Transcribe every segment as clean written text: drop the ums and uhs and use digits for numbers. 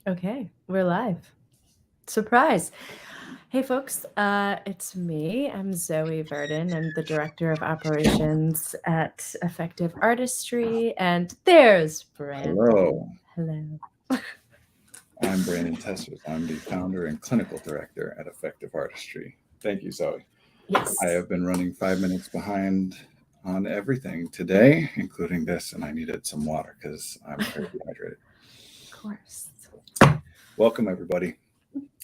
Okay, we're live. Surprise. Hey, folks, it's me. I'm Zoë Verdin. I'm the Director of Operations at Effective Artistry. And there's Brandon. Hello, Hello. I'm Brandon Tessers. I'm the founder and clinical director at Effective Artistry. Thank you, Zoe. I Yes, have been running 5 minutes behind on everything today, including this, and I needed some water because I'm very dehydrated. of course. Welcome, everybody.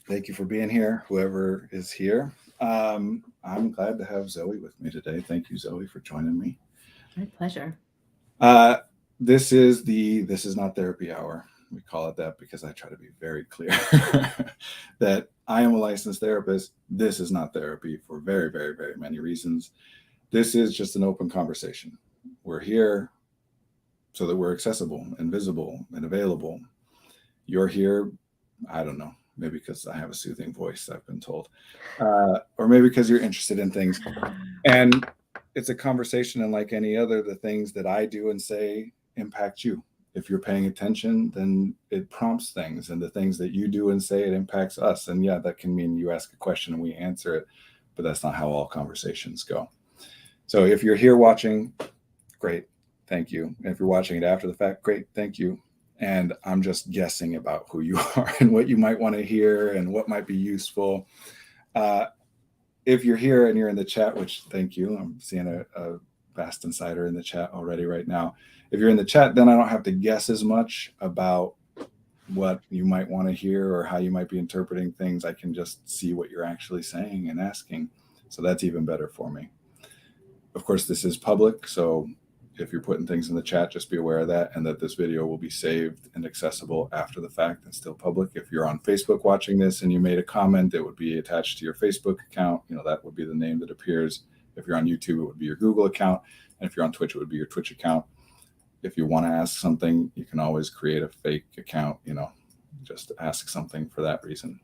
Thank you for being here, whoever is here. I'm glad to have Zoe with me today. Thank you, Zoe, for joining me. My pleasure. Uh, this is not therapy hour. We call it that because I try to be very clear that I am a licensed therapist. This is not therapy for very, very, very many reasons. This is just an open conversation. We're here so that we're accessible and visible and available. You're here, I don't know, maybe because I have a soothing voice, I've been told, or maybe because you're interested in things. And it's a conversation, and like any other, the things that I do and say impact you. If you're paying attention, then it prompts things, and the things that you do and say, it impacts us. And yeah, that can mean you ask a question and we answer it, but that's not how all conversations go. So if you're here watching, great, thank you. And if you're watching it after the fact, great, thank you. And I'm just guessing about who you are and what you might want to hear and what might be useful. Uh, if you're here and you're in the chat, which thank you, I'm seeing a vast insider in the chat already right now. If you're in the chat, then I don't have to guess as much about what you might want to hear or how you might be interpreting things. I can just see what you're actually saying and asking. So that's even better for me. Of course, this is public, so if you're putting things in the chat, just be aware of that, and that this video will be saved and accessible after the fact and still public. If you're on Facebook watching this and you made a comment, it would be attached to your Facebook account. That would be the name that appears. If you're on YouTube, it would be your Google account. And if you're on Twitch, it would be your Twitch account. If you want to ask something, you can always create a fake account, just ask something for that reason.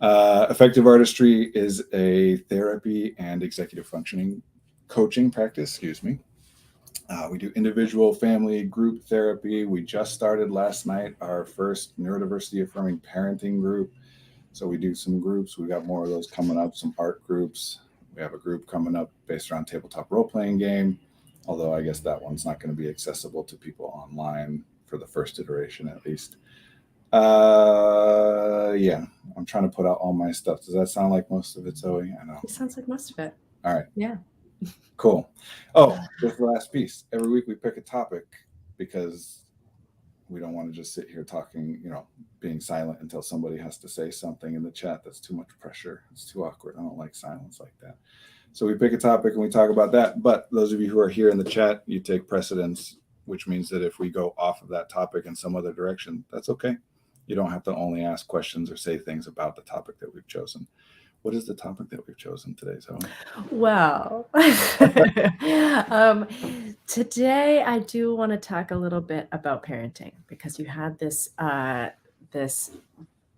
Effective Artistry is a therapy and executive functioning coaching practice, we do individual, family, group therapy. We just started last night our first neurodiversity affirming parenting group. So we do some groups. We got more of those coming up, some art groups. We have a group coming up based around tabletop role-playing game, although I guess that one's not going to be accessible to people online for the first iteration at least. Yeah, I'm trying to put out all my stuff. Does that sound like most of it, Zoe? I know. It sounds like most of it. All right. Yeah. Cool. Oh, just the last piece. Every week we pick a topic because we don't want to just sit here talking, being silent until somebody has to say something in the chat. That's too much pressure. It's too awkward. I don't like silence like that. So we pick a topic and we talk about that. But those of you who are here in the chat, you take precedence, which means that if we go off of that topic in some other direction, that's okay. You don't have to only ask questions or say things about the topic that we've chosen. What is the topic that we've chosen today, Zoe? Well, um, today I do want to talk a little bit about parenting because you had this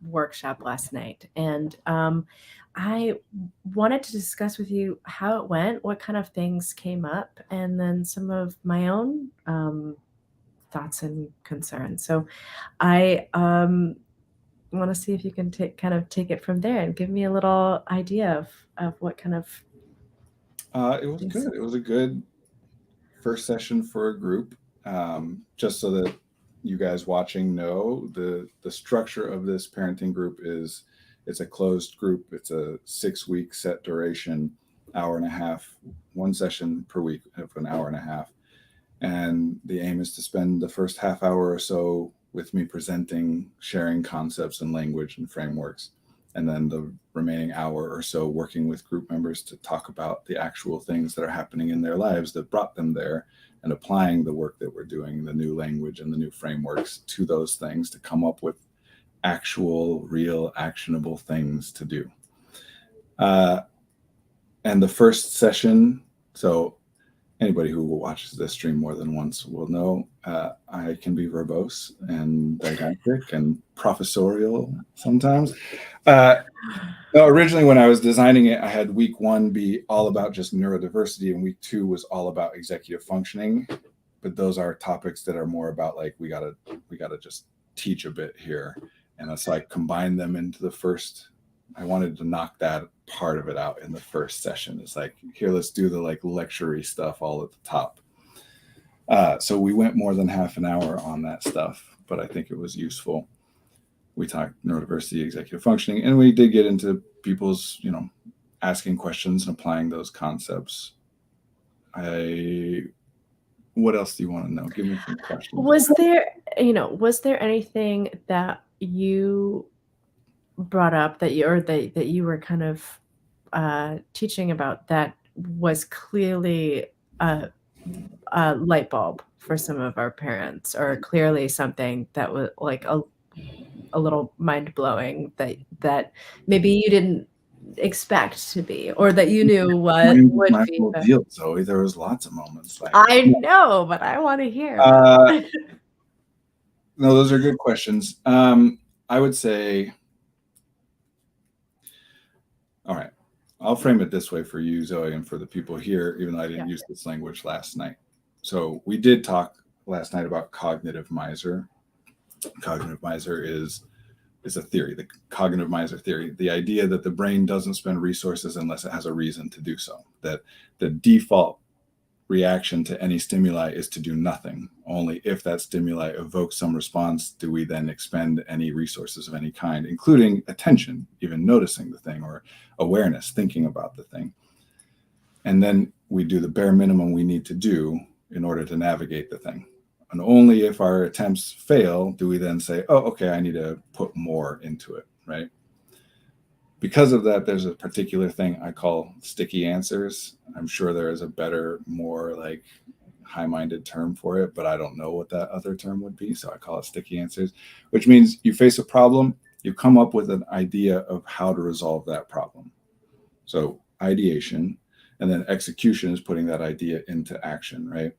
workshop last night, and I wanted to discuss with you how it went, what kind of things came up, and then some of my own thoughts and concerns. So I want to see if you can take it from there and give me a little idea of what kind of It was good. It was a good first session for a group. Just so that you guys watching know, the structure of this parenting group is it's a closed group. It's a 6-week set duration, hour and a half, one session per week of an hour and a half. And the aim is to spend the first half hour or so with me presenting, sharing concepts and language and frameworks, and then the remaining hour or so working with group members to talk about the actual things that are happening in their lives that brought them there, and applying the work that we're doing, the new language and the new frameworks to those things to come up with actual, real, actionable things to do. And the first session, so anybody who watches this stream more than once will know I can be verbose and didactic and professorial sometimes. Originally, when I was designing it, I had week 1 be all about just neurodiversity, and week 2 was all about executive functioning. But those are topics that are more about like we gotta just teach a bit here, And so I combined them into the first. I wanted to knock that part of it out in the first session. It's like, here, let's do the like lecture-y stuff all at the top. So we went more than half an hour on that stuff, but I think it was useful. We talked neurodiversity, executive functioning, and we did get into people's, asking questions and applying those concepts. What else do you want to know? Give me some questions. Was there anything that you brought up that you were kind of teaching about that was clearly a light bulb for some of our parents, or clearly something that was like a little mind blowing that maybe you didn't expect to be, or that you knew what would My be? whole deal, Zoe. There was lots of moments like. I know, but I want to hear. No, those are good questions. I would say, all right, I'll frame it this way for you, Zoe, and for the people here, even though I didn't use this language last night. So we did talk last night about cognitive miser. Cognitive miser is a theory, the cognitive miser theory, the idea that the brain doesn't spend resources unless it has a reason to do so, that the default reaction to any stimuli is to do nothing. Only if that stimuli evokes some response do we then expend any resources of any kind, including attention, even noticing the thing, or awareness, thinking about the thing. And then we do the bare minimum we need to do in order to navigate the thing. And only if our attempts fail do we then say, oh, okay, I need to put more into it, right? Because of that, there's a particular thing I call sticky answers. I'm sure there is a better, more like high-minded term for it, but I don't know what that other term would be. So I call it sticky answers, which means you face a problem, you come up with an idea of how to resolve that problem. So ideation, and then execution is putting that idea into action, right?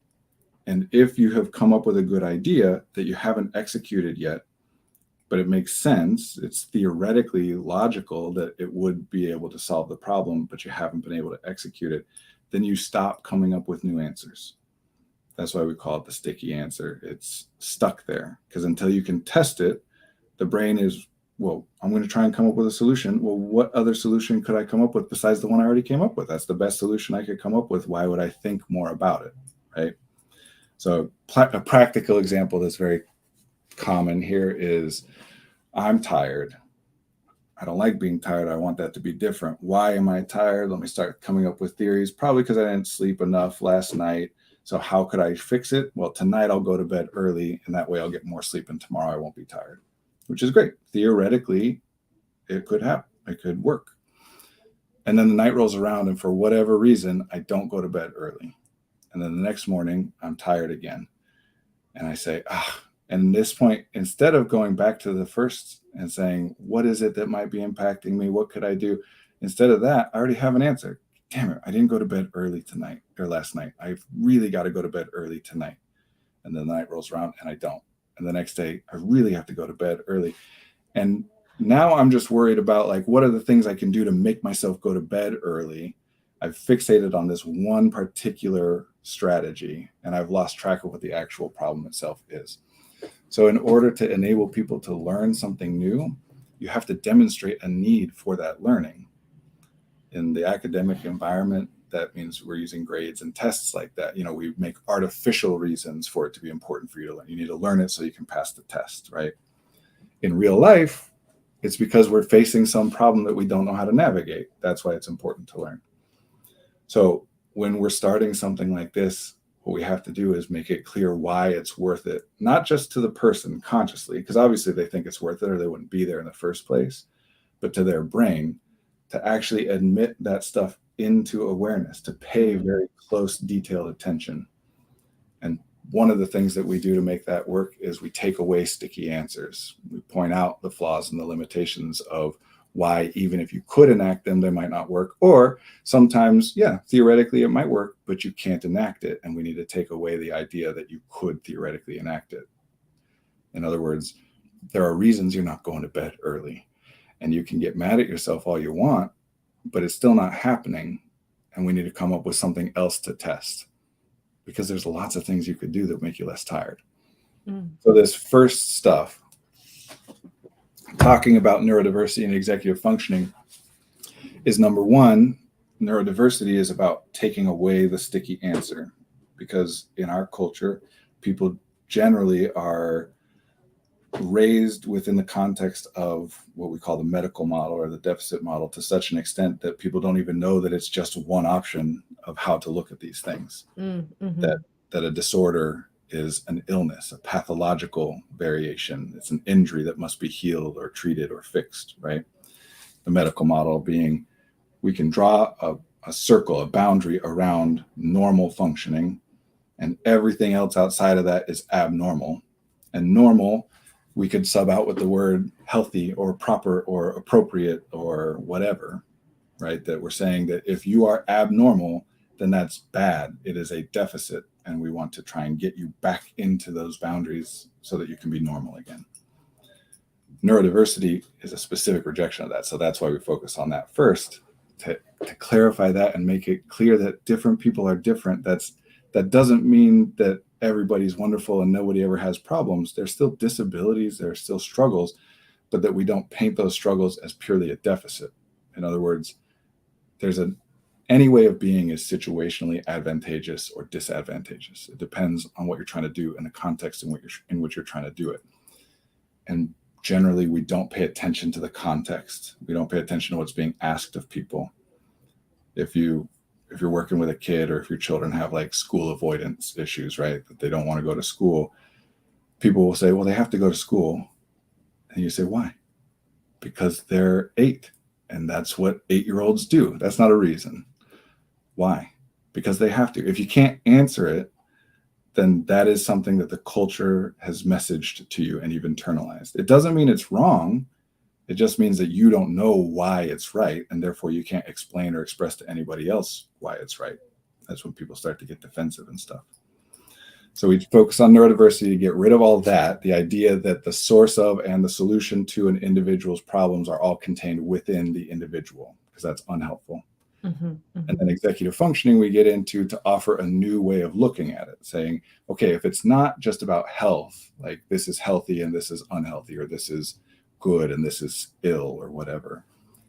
And if you have come up with a good idea that you haven't executed yet, but it makes sense, it's theoretically logical that it would be able to solve the problem, but you haven't been able to execute it, then you stop coming up with new answers. That's why we call it the sticky answer. It's stuck there, because until you can test it, the brain is, well, I'm going to try and come up with a solution. Well, what other solution could I come up with besides the one I already came up with? That's the best solution I could come up with. Why would I think more about it, right? So a practical example that's very common here is, I'm tired. I don't like being tired. I want that to be different. Why am I tired? Let me start coming up with theories. Probably because I didn't sleep enough last night. So how could I fix it? Well, tonight I'll go to bed early, and that way I'll get more sleep, and tomorrow I won't be tired, which is great. Theoretically, it could happen. It could work. And then the night rolls around, and for whatever reason, I don't go to bed early. And then the next morning, I'm tired again. And I say, and at this point, instead of going back to the first and saying, what is it that might be impacting me? What could I do? Instead of that, I already have an answer. Damn it, I didn't go to bed early tonight or last night. I've really got to go to bed early tonight. And then the night rolls around and I don't. And the next day, I really have to go to bed early. And now I'm just worried about, like, what are the things I can do to make myself go to bed early? I've fixated on this one particular strategy, and I've lost track of what the actual problem itself is. So in order to enable people to learn something new, you have to demonstrate a need for that learning. In the academic environment, that means we're using grades and tests like that. We make artificial reasons for it to be important for you to learn. You need to learn it so you can pass the test, right? In real life, it's because we're facing some problem that we don't know how to navigate. That's why it's important to learn. So when we're starting something like this, what we have to do is make it clear why it's worth it, not just to the person consciously, because obviously they think it's worth it or they wouldn't be there in the first place, but to their brain, to actually admit that stuff into awareness, to pay very close, detailed attention. And one of the things that we do to make that work is we take away sticky answers. We point out the flaws and the limitations of why, even if you could enact them, they might not work. Or sometimes, theoretically it might work, but you can't enact it. And we need to take away the idea that you could theoretically enact it. In other words, there are reasons you're not going to bed early. And you can get mad at yourself all you want, but it's still not happening. And we need to come up with something else to test, because there's lots of things you could do that make you less tired. So this first stuff, talking about neurodiversity and executive functioning is, number one, neurodiversity is about taking away the sticky answer, because in our culture, people generally are raised within the context of what we call the medical model or the deficit model, to such an extent that people don't even know that it's just one option of how to look at these things. Mm-hmm. That a disorder is an illness, a pathological variation. It's an injury that must be healed or treated or fixed, right? The medical model being, we can draw a circle, a boundary around normal functioning, and everything else outside of that is abnormal. And normal, we could sub out with the word healthy or proper or appropriate or whatever, right? That we're saying that if you are abnormal, then that's bad. It is a deficit. And we want to try and get you back into those boundaries so that you can be normal again. Neurodiversity is a specific rejection of that. So that's why we focus on that first, to clarify that and make it clear that different people are different. That doesn't mean that everybody's wonderful and nobody ever has problems. There's still disabilities, there are still struggles, but that we don't paint those struggles as purely a deficit. In other words, any way of being is situationally advantageous or disadvantageous. It depends on what you're trying to do and the context in which you're trying to do it. And generally, we don't pay attention to the context. We don't pay attention to what's being asked of people. If you're working with a kid, or if your children have like school avoidance issues, right, that they don't want to go to school, people will say, well, they have to go to school. And you say, why? Because they're 8, and that's what 8-year-olds do. That's not a reason. Why? Because they have to. If you can't answer it, then that is something that the culture has messaged to you and you've internalized. It doesn't mean it's wrong. It just means that you don't know why it's right, and therefore you can't explain or express to anybody else why it's right. That's when people start to get defensive and stuff. So we focus on neurodiversity to get rid of all that, the idea that the source of and the solution to an individual's problems are all contained within the individual, because that's unhelpful. Mm-hmm, mm-hmm. And then executive functioning, we get into to offer a new way of looking at it, saying, okay, if it's not just about health, like this is healthy and this is unhealthy, or this is good and this is ill, or whatever,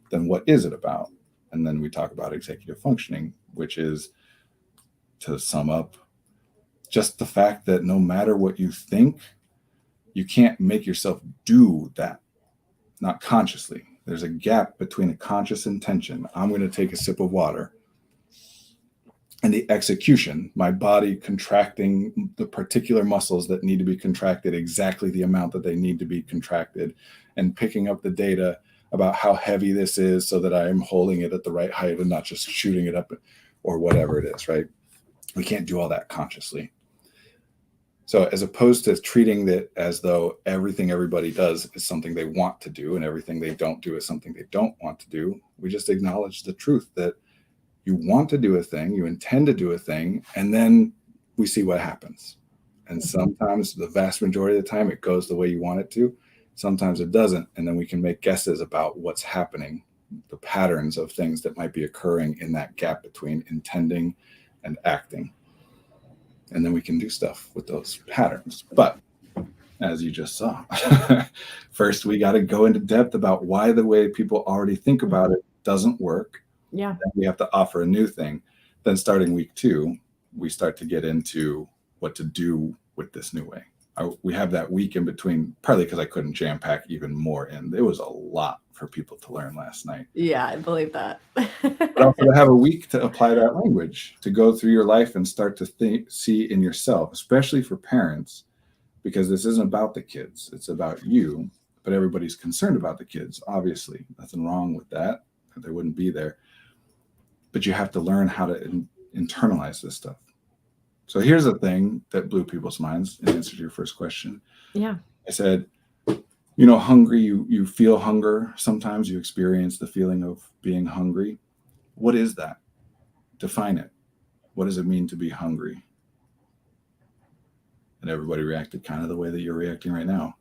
then what is it about? And then we talk about executive functioning, which is, to sum up, just the fact that no matter what you think, you can't make yourself do that, not consciously. There's a gap between a conscious intention, I'm going to take a sip of water, and the execution, my body contracting the particular muscles that need to be contracted exactly the amount that they need to be contracted, and picking up the data about how heavy this is so that I'm holding it at the right height and not just shooting it up or whatever it is, right? We can't do all that consciously. So as opposed to treating it as though everything everybody does is something they want to do and everything they don't do is something they don't want to do, we just acknowledge the truth that you want to do a thing, you intend to do a thing, and then we see what happens. And sometimes, the vast majority of the time, it goes the way you want it to. Sometimes it doesn't. And then we can make guesses about what's happening, the patterns of things that might be occurring in that gap between intending and acting. And then we can do stuff with those patterns. But as you just saw, first we got to go into depth about why the way people already think about it doesn't work. Yeah. Then we have to offer a new thing. Then starting week 2, we start to get into what to do with this new way. We have that week in between, partly because I couldn't jam pack even more in. It was a lot for people to learn last night. Yeah, I believe that. But also to have a week to apply that language, to go through your life and start to see in yourself, especially for parents, because this isn't about the kids, it's about you. But everybody's concerned about the kids, obviously. Nothing wrong with that. They wouldn't be there. But you have to learn how to internalize this stuff. So here's the thing that blew people's minds in answer to your first question. Yeah. I said, hungry, you feel hunger. Sometimes you experience the feeling of being hungry. What is that? Define it. What does it mean to be hungry? And everybody reacted kind of the way that you're reacting right now.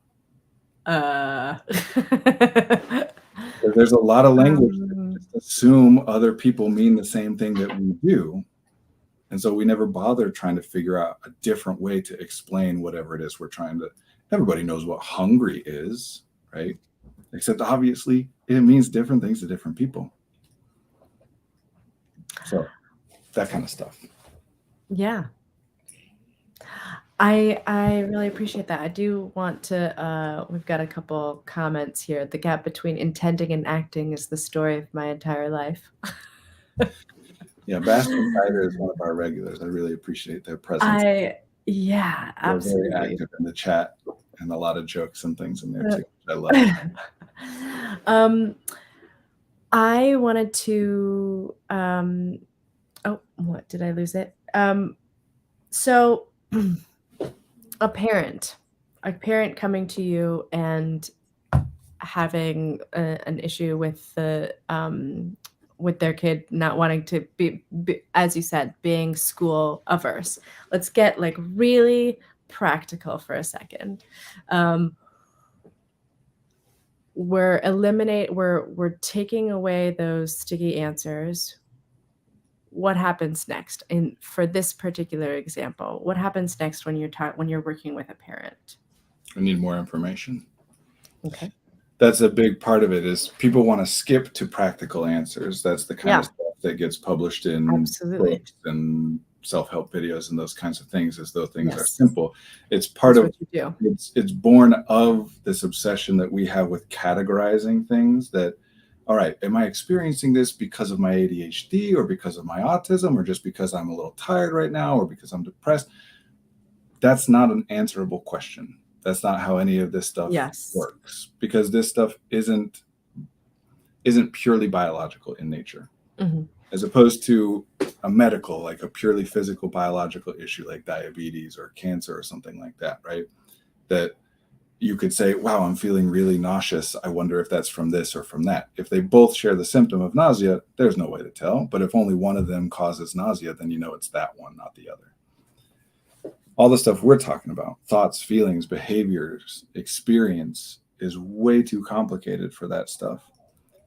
There's a lot of language that just assume other people mean the same thing that we do. And so we never bother trying to figure out a different way to explain whatever it is we're trying to. Everybody knows what hungry is, right? except obviously it means different things to different people. So that kind of stuff. Yeah. I really appreciate that. I do want to, we've got a couple comments here. The gap between intending and acting is the story of my entire life. Yeah, Bastion Tiger is one of our regulars. I really appreciate their presence. Yeah, They're very absolutely. active in the chat and a lot of jokes and things in there Uh, too. I love it. I wanted to, oh, what, did I lose it? So a parent coming to you and having an issue with their kid not wanting to be, as you said, being school averse. Let's get like really practical for a second. We're taking away those sticky answers. What happens next? And for this particular example, what happens next when you're working with a parent? I need more information. Okay. That's a big part of it is people want to skip to practical answers. That's the kind of Yeah, stuff that gets published in absolutely. books and self-help videos and those kinds of things, as though things are Yes. simple. It's part That's of what you do. it's born of this obsession that we have with categorizing things. That, all right, am I experiencing this because of my ADHD or because of my autism or just because I'm a little tired right now or because I'm depressed? That's not an answerable question. That's not how any of this stuff Yes. works, because this stuff isn't purely biological in nature, as opposed to a medical, like a purely physical biological issue like diabetes or cancer or something like that, right? That you could say, wow, I'm feeling really nauseous. I wonder if that's from this or from that. If they both share the symptom of nausea, there's no way to tell. But if only one of them causes nausea, then you know it's that one, not the other. All the stuff we're talking about, thoughts, feelings, behaviors, experience, is way too complicated for that stuff.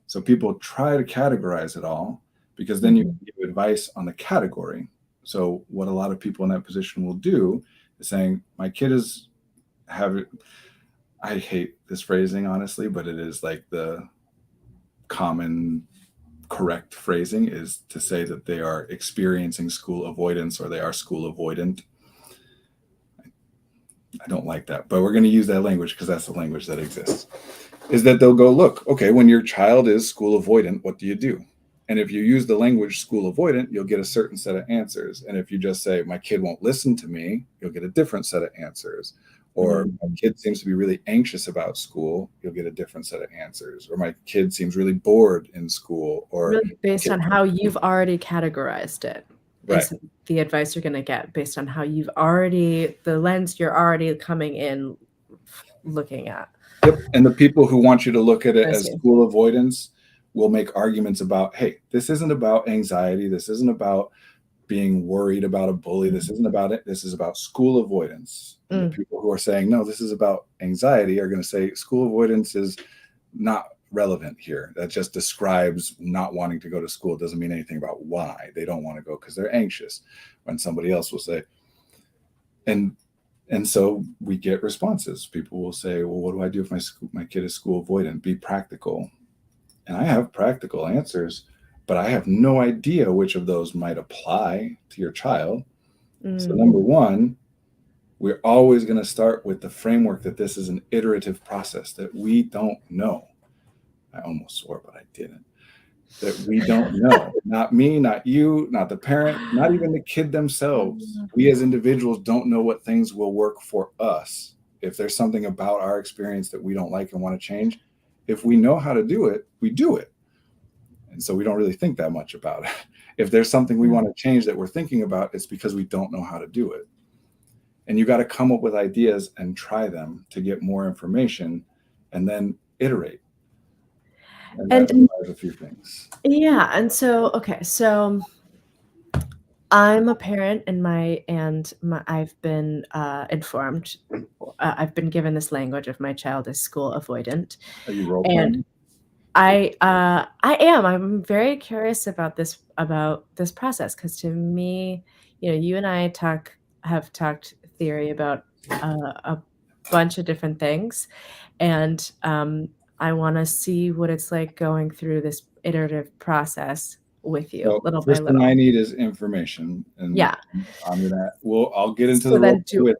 So people try to categorize it all because then you can give advice on the category. So what a lot of people in that position will do is saying, my kid is having, I hate this phrasing, honestly, but it is like the common correct phrasing is to say that they are experiencing school avoidance or they are school avoidant. I don't like that, but we're going to use that language because that's the language that exists. Is that they'll go, look, okay, when your child is school avoidant, what do you do? And if you use the language school avoidant, you'll get a certain set of answers. And if you just say, my kid won't listen to me, you'll get a different set of answers. Or my kid seems to be really anxious about school, you'll get a different set of answers. Or my kid seems really bored in school. Or really based on how you've already categorized it. Right. Is the advice you're going to get based on how you've already, the lens you're already coming in looking at. Yep. And the people who want you to look at it I as see. school avoidance will make arguments about, hey, this isn't about anxiety. This isn't about being worried about a bully. This isn't about it. This is about school avoidance. And the people who are saying, no, this is about anxiety are going to say school avoidance is not relevant here. That just describes not wanting to go to school. It doesn't mean anything about why they don't want to go because they're anxious. When somebody else will say, and so we get responses. People will say, well, what do I do if my kid is school avoidant? Be practical. And I have practical answers, but I have no idea which of those might apply to your child. So number one, we're always going to start with the framework that this is an iterative process, that we don't know. I almost swore, but I didn't. That we don't know. Not me, not you, not the parent, not even the kid themselves. We as individuals don't know what things will work for us. If there's something about our experience that we don't like and want to change, if we know how to do it, we do it. And so we don't really think that much about it. If there's something we want to change that we're thinking about, it's because we don't know how to do it. And you got to come up with ideas and try them to get more information and then iterate. And that requires a few things. Yeah. And so, okay. So I'm a parent and I've been informed, I've been given this language of my child is school avoidant. Are you role And playing? I'm very curious about this process. Cause to me, you and I have talked theory about a bunch of different things. And I want to see what it's like going through this iterative process with you, So little by first thing I little. need is information, and Yeah. I'll get into So the role then play with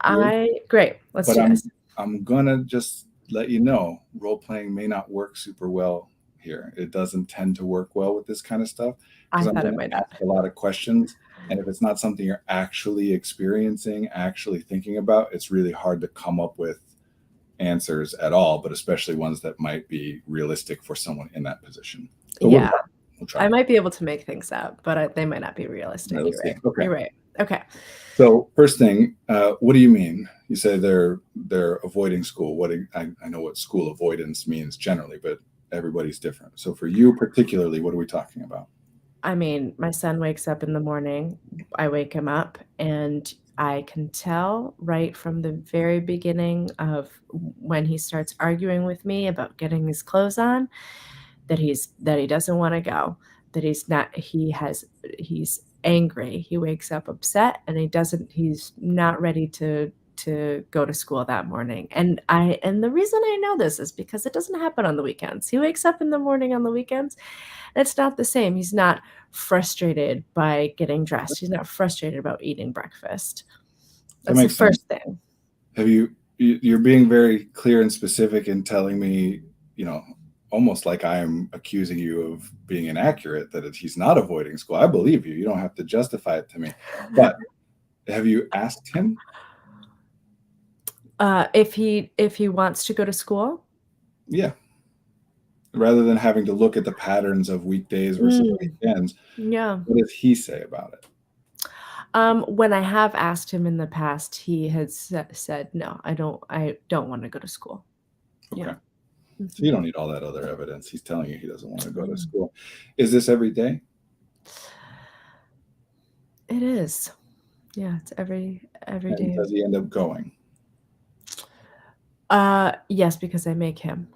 you, great, let's but do this. I'm gonna just let you know role playing may not work super well here. It doesn't tend to work well with this kind of stuff because I I'm thought going it to might not. ask a lot of questions. And if it's not something you're actually experiencing, actually thinking about, it's really hard to come up with answers at all, but especially ones that might be realistic for someone in that position. But Yeah. we'll try. I might be able to make things up, but they might not be realistic. Let's You're see. right. Okay. You're right. Okay. So first thing, what do you mean? You say they're avoiding school. I know what school avoidance means generally, but everybody's different. So for you particularly, what are we talking about? I mean, my son wakes up in the morning, I wake him up, and I can tell right from the very beginning of when he starts arguing with me about getting his clothes on, that he doesn't wanna go, that he's angry. He wakes up upset, and he's not ready to go to school that morning, and the reason I know this is because it doesn't happen on the weekends. He wakes up in the morning on the weekends, and it's not the same. He's not frustrated by getting dressed. He's not frustrated about eating breakfast. That That's the makes sense. first thing. You're being very clear and specific in telling me, almost like I'm accusing you of being inaccurate, that he's not avoiding school. I believe you. You don't have to justify it to me. But have you asked him? If he wants to go to school? Yeah. Rather than having to look at the patterns of weekdays versus weekends, Yeah. what does he say about it? When I have asked him in the past, he has said, "No, I don't wanna go to school." Okay. Yeah. So you don't need all that other evidence. He's telling you he doesn't want to go to school. Is this every day? It is. Yeah, it's every And day. does he end up going? Yes, because I make him.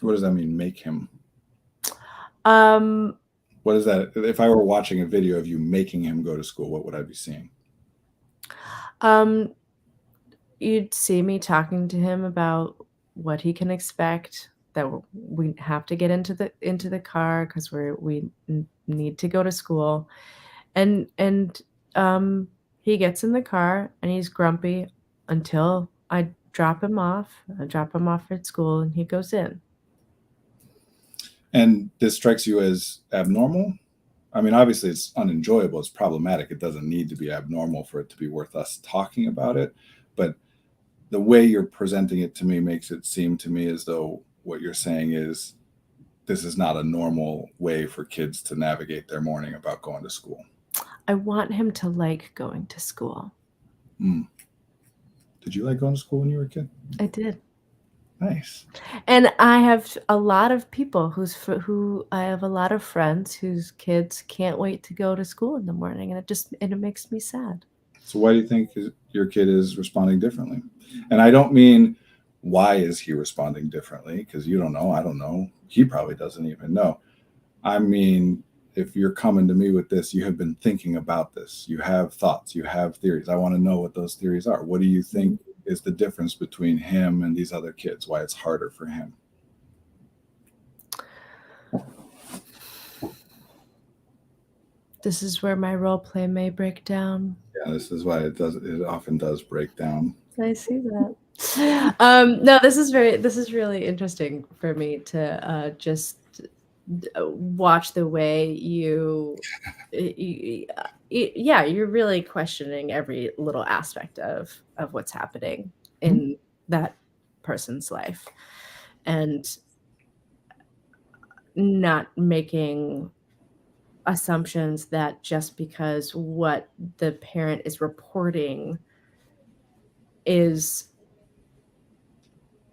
What does that mean, make him? Um, What is that? If I were watching a video of you making him go to school, what would I be seeing? um, you'd see me talking to him about what he can expect, that we have to get into the car because we need to go to school, and he gets in the car and he's grumpy until I drop him off. I drop him off at school and he goes in. And this strikes you as abnormal? I mean, obviously it's unenjoyable, it's problematic. It doesn't need to be abnormal for it to be worth us talking about it. But the way you're presenting it to me makes it seem to me as though what you're saying is this is not a normal way for kids to navigate their morning about going to school. I want him to like going to school. Did you like going to school when you were a kid? I did. Nice. And I have a lot of people who I have a lot of friends whose kids can't wait to go to school in the morning, and it makes me sad. So why do you think your kid is responding differently? And I don't mean why is he responding differently, because you don't know, I don't know, he probably doesn't even know. I mean, if you're coming to me with this, you have been thinking about this, you have thoughts, you have theories. I want to know what those theories are. What do you think is the difference between him and these other kids? Why it's harder for him? This is where my role play may break down. Yeah, this is why it often does break down. I see that. No, this is really interesting for me to just watch the way yeah, you're really questioning every little aspect of what's happening in that person's life, and not making assumptions that just because what the parent is reporting is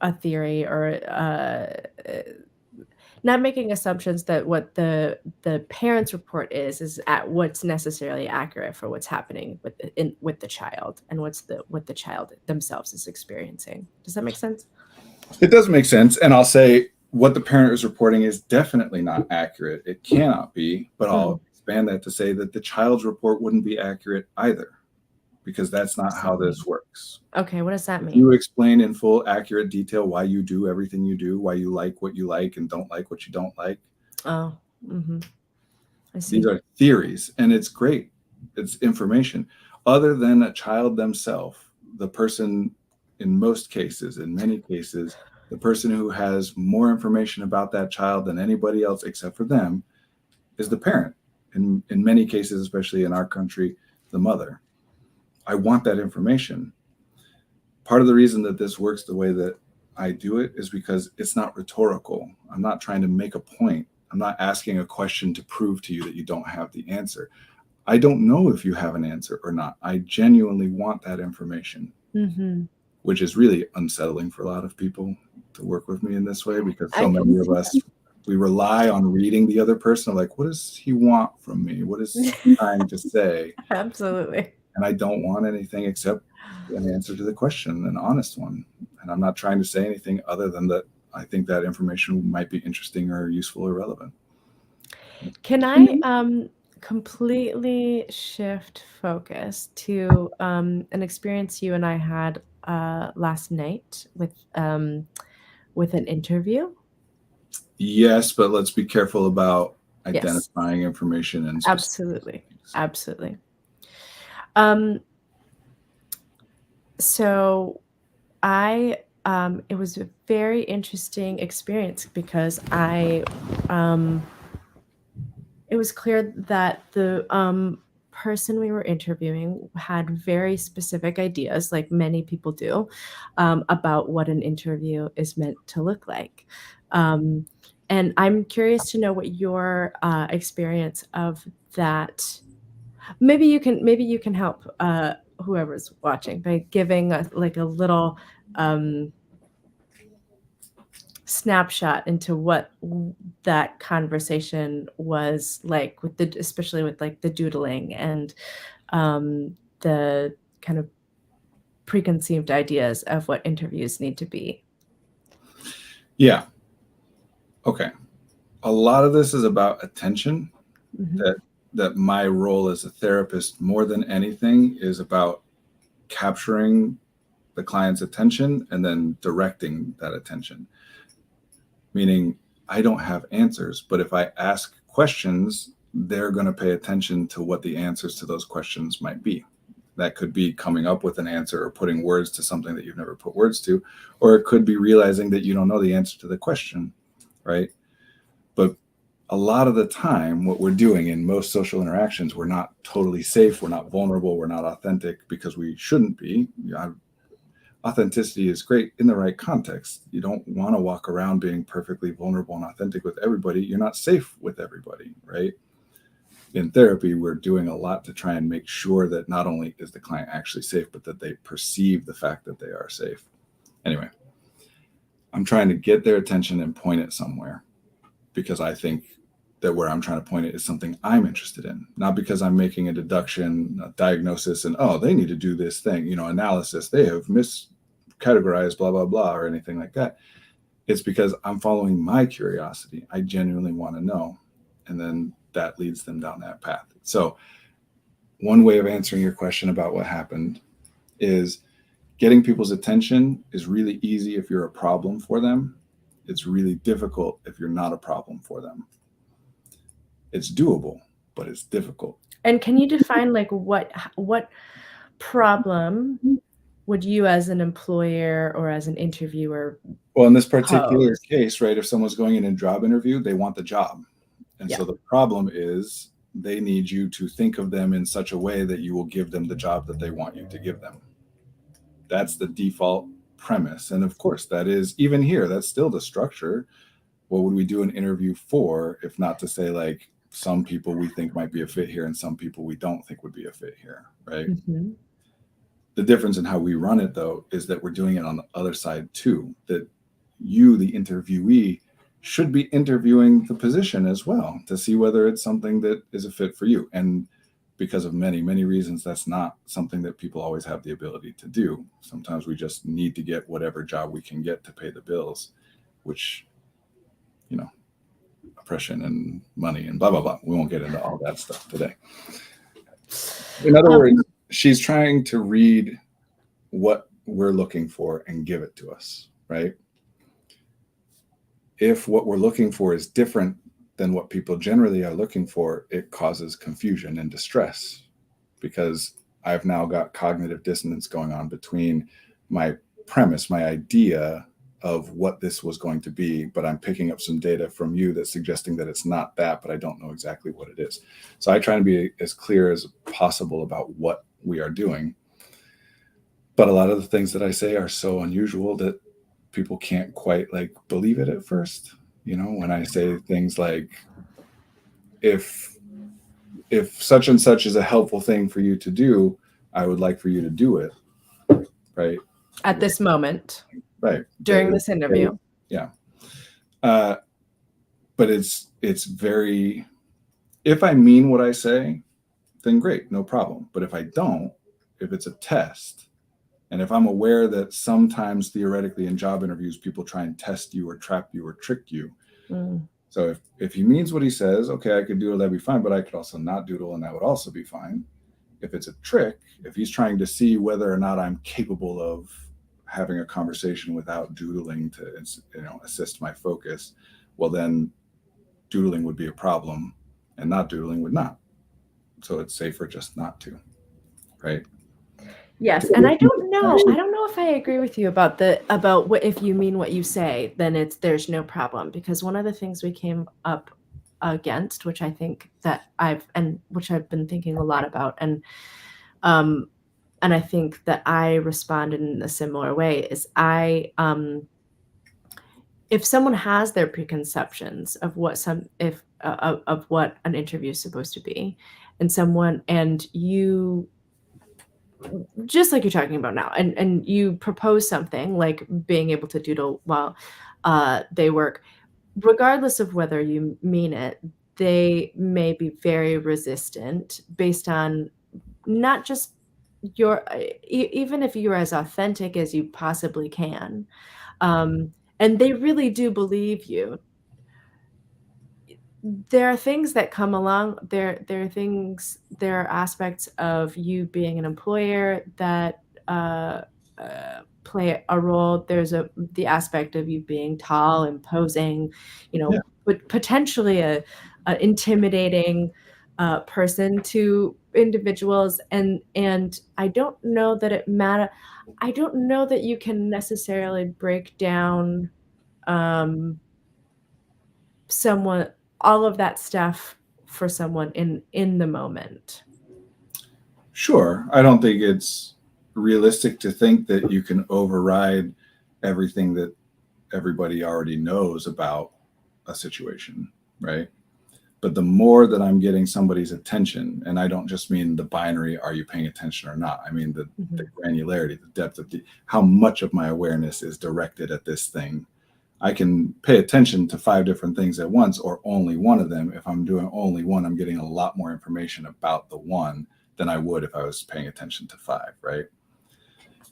a theory, or not making assumptions that what the parent's report is at what's necessarily accurate for what's happening with the child, and what the child themselves is experiencing. Does that make sense? It does make sense. And I'll say what the parent is reporting is definitely not accurate. It cannot be, but I'll expand that to say that the child's report wouldn't be accurate either, because that's not how this works. Okay, what does that mean? You explain in full, accurate detail why you do everything you do, why you like what you like and don't like what you don't like. Oh, I see. These are theories, and it's great. It's information. Other than a child themselves, the person, in most cases, in many cases, the person who has more information about that child than anybody else except for them is the parent. In many cases, especially in our country, the mother. I want that information. Part of the reason that this works the way that I do it is because it's not rhetorical. I'm not trying to make a point. I'm not asking a question to prove to you that you don't have the answer. I don't know if you have an answer or not. I genuinely want that information, which is really unsettling for a lot of people to work with me in this way, because so many of us, we rely on reading the other person. Like, what does he want from me? What is he trying to say? Absolutely. And I don't want anything except an answer to the question, an honest one. And I'm not trying to say anything other than that I think that information might be interesting or useful or relevant. Can I completely shift focus to an experience you and I had last night with an interview? Yes, but let's be careful about Yes, identifying information and absolutely, absolutely. So it was a very interesting experience because it was clear that the person we were interviewing had very specific ideas, like many people do, about what an interview is meant to look like. And I'm curious to know what your experience of that. Maybe you can help whoever's watching by giving a little snapshot into what that conversation was like, with especially with like the doodling and the kind of preconceived ideas of what interviews need to be. Yeah. Okay. A lot of this is about attention. That my role as a therapist, more than anything, is about capturing the client's attention and then directing that attention. Meaning, I don't have answers, but if I ask questions, they're going to pay attention to what the answers to those questions might be. That could be coming up with an answer or putting words to something that you've never put words to, or it could be realizing that you don't know the answer to the question, right? But a lot of the time, what we're doing in most social interactions, we're not totally safe, we're not vulnerable, we're not authentic, because we shouldn't be. Authenticity is great in the right context. You don't want to walk around being perfectly vulnerable and authentic with everybody. You're not safe with everybody, right? In therapy, we're doing a lot to try and make sure that not only is the client actually safe, but that they perceive the fact that they are safe. Anyway, I'm trying to get their attention and point it somewhere, because I think that where I'm trying to point it is something I'm interested in, not because I'm making a deduction, a diagnosis, and, oh, they need to do this thing, analysis, they have miscategorized, blah, blah, blah, or anything like that. It's because I'm following my curiosity. I genuinely want to know. And then that leads them down that path. So one way of answering your question about what happened is getting people's attention is really easy if you're a problem for them. It's really difficult if you're not a problem for them. It's doable, but it's difficult. And can you define what problem would you as an employer or as an interviewer? Well, in this particular case, right, if someone's going in a job interview, they want the job. And so the problem is they need you to think of them in such a way that you will give them the job that they want you to give them. That's the default premise. And of course, that is, even here, that's still the structure. What would we do an interview for, if not to say, like, some people we think might be a fit here and some people we don't think would be a fit here, right? The difference in how we run it, though, is that we're doing it on the other side too, that you, the interviewee, should be interviewing the position as well to see whether it's something that is a fit for you. And because of many, many reasons, that's not something that people always have the ability to do. Sometimes we just need to get whatever job we can get to pay the bills, which, oppression and money and blah, blah, blah. We won't get into all that stuff today. In other words, she's trying to read what we're looking for and give it to us, right? If what we're looking for is different than what people generally are looking for, it causes confusion and distress, because I've now got cognitive dissonance going on between my premise, my idea of what this was going to be, but I'm picking up some data from you that's suggesting that it's not that, but I don't know exactly what it is. So I try to be as clear as possible about what we are doing. But a lot of the things that I say are so unusual that people can't quite like believe it at first. You know, when I say things like, if such and such is a helpful thing for you to do, I would like for you to do it, right? At this moment, Right. during this interview. Yeah. But it's very, if I mean what I say, then great, no problem. But if I don't, if it's a test, and if I'm aware that sometimes theoretically in job interviews, people try and test you or trap you or trick you. So if he means what he says, okay, I could doodle, that'd be fine, but I could also not doodle and that would also be fine. If it's a trick, if he's trying to see whether or not I'm capable of having a conversation without doodling to, you know, assist my focus, well then doodling would be a problem and not doodling would not. So it's safer just not to, right? Yes, and I don't know if I agree with you about what, if you mean what you say, then there's no problem, because one of the things we came up against, which I think that which I've been thinking a lot about, and I think that I responded in a similar way, is if someone has their preconceptions of what of what an interview is supposed to be, and you, just like you're talking about now, and you propose something like being able to doodle while they work, regardless of whether you mean it, they may be very resistant based on not just even if you're as authentic as you possibly can, and they really do believe you. There are things that come along. There are aspects of you being an employer that play a role. There's the aspect of you being tall, imposing, Yeah. but potentially a intimidating person to individuals, and I don't know that it matter. I don't know that you can necessarily break down someone all of that stuff for someone in the moment. Sure. I don't think it's realistic to think that you can override everything that everybody already knows about a situation, right? But the more that I'm getting somebody's attention, and I don't just mean the binary, are you paying attention or not? I mean the granularity, the depth of how much of my awareness is directed at this thing. I can pay attention to 5 different things at once, or only one of them. If I'm doing only one, I'm getting a lot more information about the one than I would if I was paying attention to 5, right?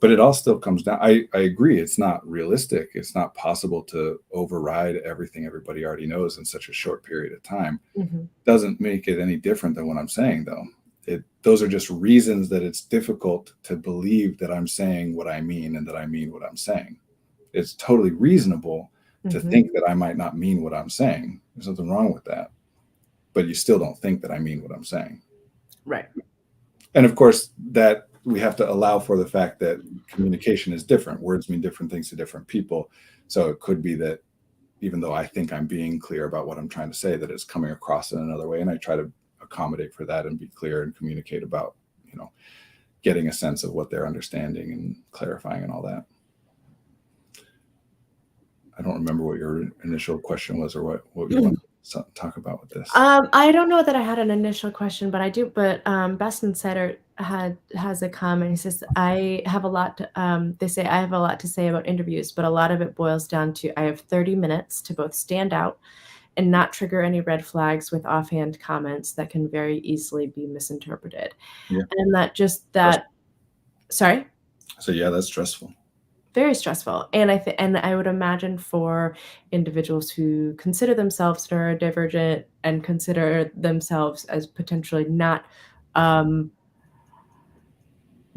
But it all still comes down. I agree, it's not realistic. It's not possible to override everything everybody already knows in such a short period of time. Doesn't make it any different than what I'm saying, though. Those are just reasons that it's difficult to believe that I'm saying what I mean and that I mean what I'm saying. It's totally reasonable to think that I might not mean what I'm saying. There's nothing wrong with that. But you still don't think that I mean what I'm saying. Right. And of course, that we have to allow for the fact that communication is different. Words mean different things to different people. So it could be that even though I think I'm being clear about what I'm trying to say, that it's coming across in another way. And I try to accommodate for that and be clear and communicate about, getting a sense of what they're understanding and clarifying and all that. I don't remember what your initial question was or what you want to talk about with this. I don't know that I had an initial question, but I do. But Best Insider has a comment. He says, "I have a lot to." They say I have a lot to say about interviews, but a lot of it boils down to I have 30 minutes to both stand out and not trigger any red flags with offhand comments that can very easily be misinterpreted. Yeah. And sorry. So yeah, that's stressful. Very stressful, and I would imagine for individuals who consider themselves neurodivergent and consider themselves as potentially not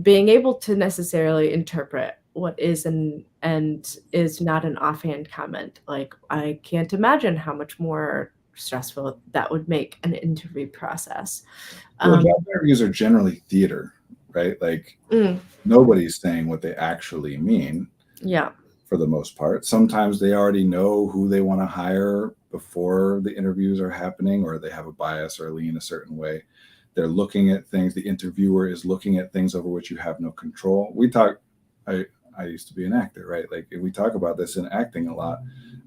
being able to necessarily interpret what is and is not an offhand comment. Like, I can't imagine how much more stressful that would make an interview process. Well, Um, job interviews are generally theater, right? Like mm, nobody's saying what they actually mean yeah. for the most part. Sometimes they already know who they want to hire before the interviews are happening, or they have a bias or lean a certain way. They're looking at things. The interviewer is looking at things over which you have no control. I used to be an actor, right? Like we talk about this in acting a lot.